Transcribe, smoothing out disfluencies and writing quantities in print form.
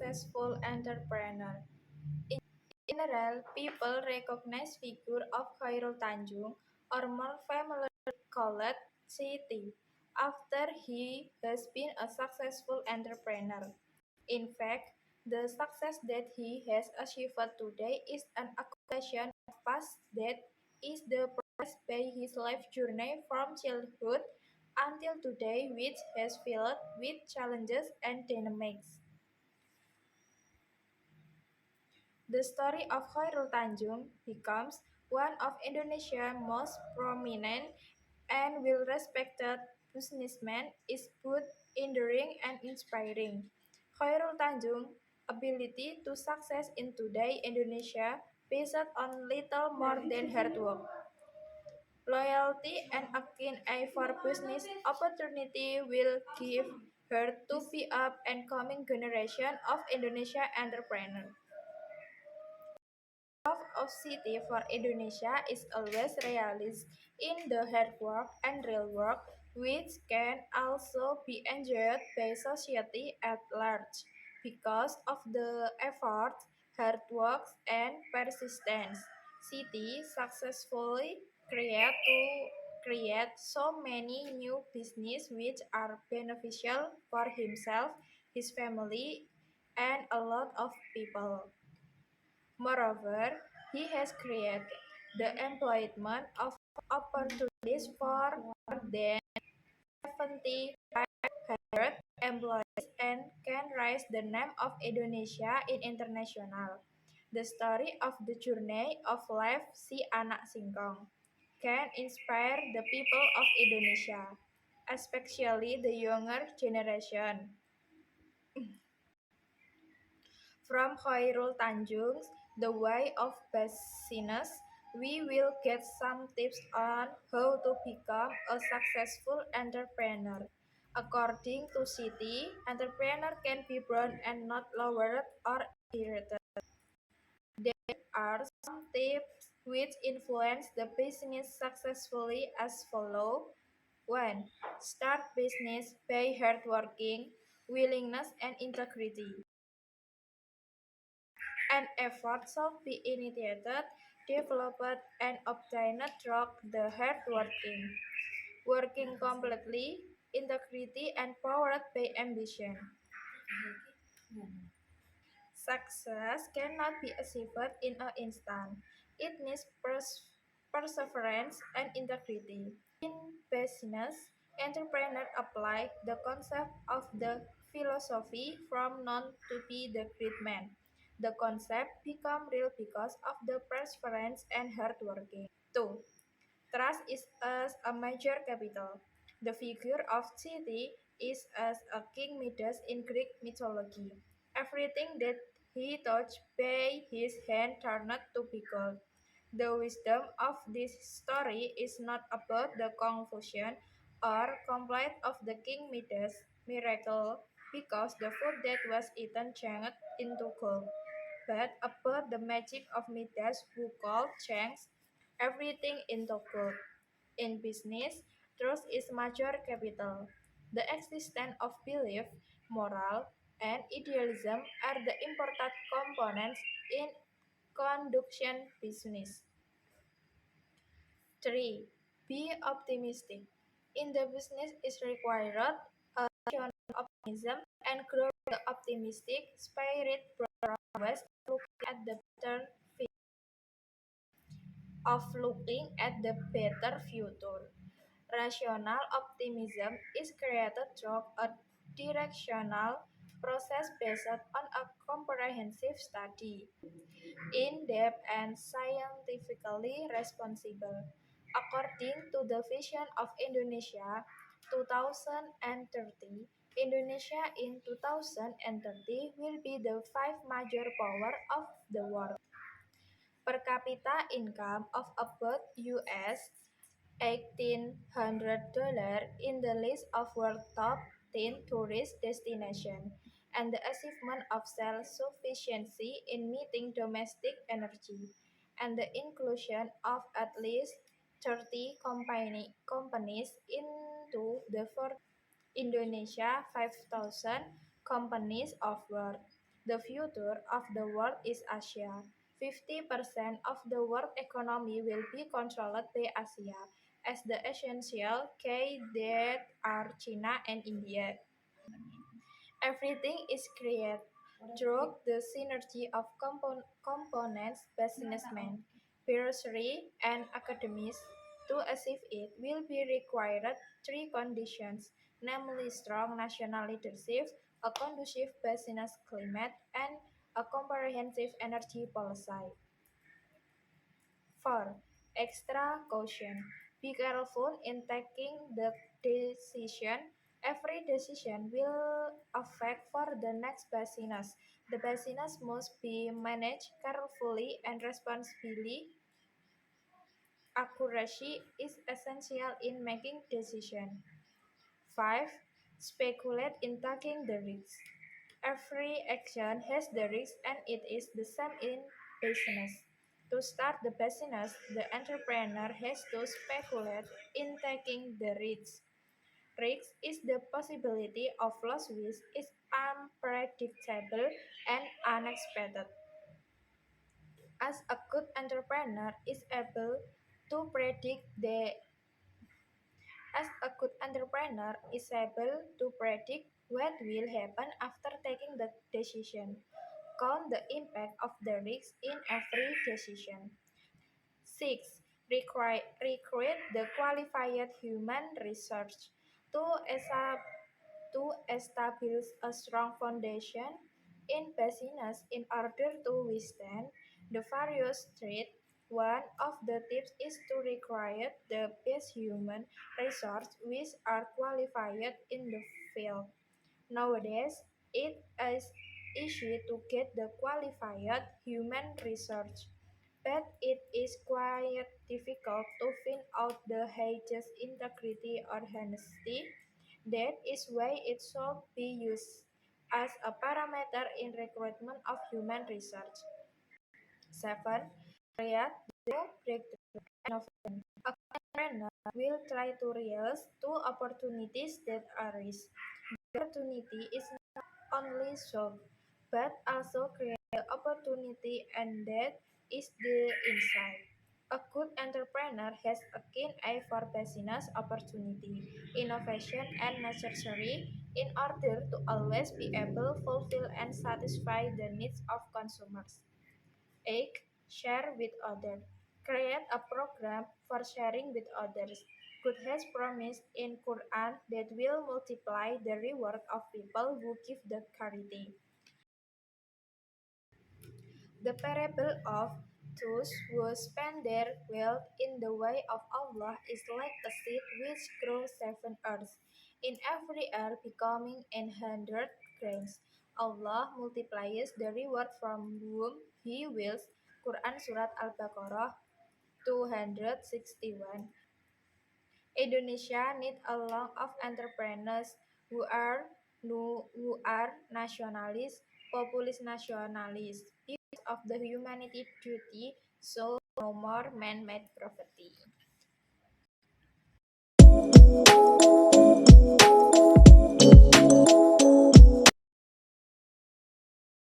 successful entrepreneur. In general, people recognize figure of Khairul Tanjung, or more familiarly called CT, after he has been a successful entrepreneur. In fact, the success that he has achieved today is an accumulation of past that is the progress by his life journey from childhood until today, which has filled with challenges and dynamics. The story of Khairul Tanjung becomes one of Indonesia's most prominent and well-respected businessmen is both enduring and inspiring. Khairul Tanjung's ability to success in today Indonesia based on little more than hard work, loyalty, and a keen eye for business opportunity will give her to be up and coming generation of Indonesia entrepreneurs. Love of city for Indonesia is always realized in the hard work and real work, which can also be enjoyed by society at large because of the effort, hard work, and persistence. City successfully create so many new business which are beneficial for himself, his family, and a lot of people. Moreover, he has created the employment of opportunities for more than 7,500 employees and can raise the name of Indonesia in international. The story of the journey of life si anak singkong can inspire the people of Indonesia, especially the younger generation. From Khairul Tanjung's The Way of Business, we will get some tips on how to become a successful entrepreneur. According to City, entrepreneur can be born and not lowered or inherited. There are some tips which influence the business successfully as follow. 1. Start business by hard working, willingness, and integrity. An effort shall be initiated, developed, and obtained through the hard working completely, integrity, and powered by ambition. Success cannot be achieved in an instant. It needs perseverance and integrity. In business, entrepreneurs apply the concept of the philosophy from none to be the great man. The concept become real because of the perseverance and hard working. 2. Trust is as a major capital. The figure of City is as a king Midas in Greek mythology. Everything that he touched by his hand turned to be gold. The wisdom of this story is not about the confusion or complaint of the King Midas miracle because the food that was eaten changed into gold, but about the magic of Midas who could change everything into gold. In business, trust is major capital. The existence of belief, moral, and idealism are the important components in conduction business. 3. Be optimistic. In the business is required a rational optimism and grow the optimistic spirit from always looking at the better looking at the better future. Rational optimism is created through a directional process based on a comprehensive study, in-depth and scientifically responsible. According to the Vision of Indonesia 2030, Indonesia in 2030 will be the five major power of the world. Per capita income of about US $1,800 in the list of world top 10 tourist destinations, and the achievement of self-sufficiency in meeting domestic energy, and the inclusion of at least 30 companies into the Forbes Indonesia 5,000 companies of world. The future of the world is Asia. 50% of the world economy will be controlled by Asia, as the essential key that are China and India. Everything is created through the synergy of components, businessmen, bureaucracy, and academies. To achieve it will be required three conditions, namely strong national leadership, a conducive business climate, and a comprehensive energy policy. 4. Extra caution. Be careful in taking the decision. Every decision will affect for the next business. The business must be managed carefully and responsibly. Accuracy is essential in making decisions. 5. Speculate in taking the risk. Every action has the risk and it is the same in business. To start the business, the entrepreneur has to speculate in taking the risk. Risk is the possibility of loss which is unpredictable and unexpected. As a good entrepreneur is able to predict the As a good entrepreneur is able to predict what will happen after taking the decision, count the impact of the risk in every decision. 6. Recruit the qualified human research to esa- to establish a strong foundation in business in order to withstand the various threats. One of the tips is to recruit the best human resources which are qualified in the field. Nowadays, it is easy to get the qualified human research, but it is quite difficult to find out the highest integrity or honesty. That is why it should be used as a parameter in recruitment of human research. 7. Create new breakthrough innovation. A entrepreneur will try to realize two opportunities that arise. The opportunity is not only solve, but also create the opportunity, and that is the insight. A good entrepreneur has a keen eye for business opportunity, innovation, and necessary in order to always be able to fulfill and satisfy the needs of consumers. 8. Share with others. Create a program for sharing with others. God has promised in Quran that will multiply the reward of people who give the charity. The parable of those who spend their wealth in the way of Allah is like a seed which grows 7 earths, in every earth becoming 100 grains. Allah multiplies the reward from whom He wills. Quran Surat Al-Baqarah 261. Indonesia needs a lot of entrepreneurs who are nationalists, populist nationalists, because of the humanity duty, so no more man-made property.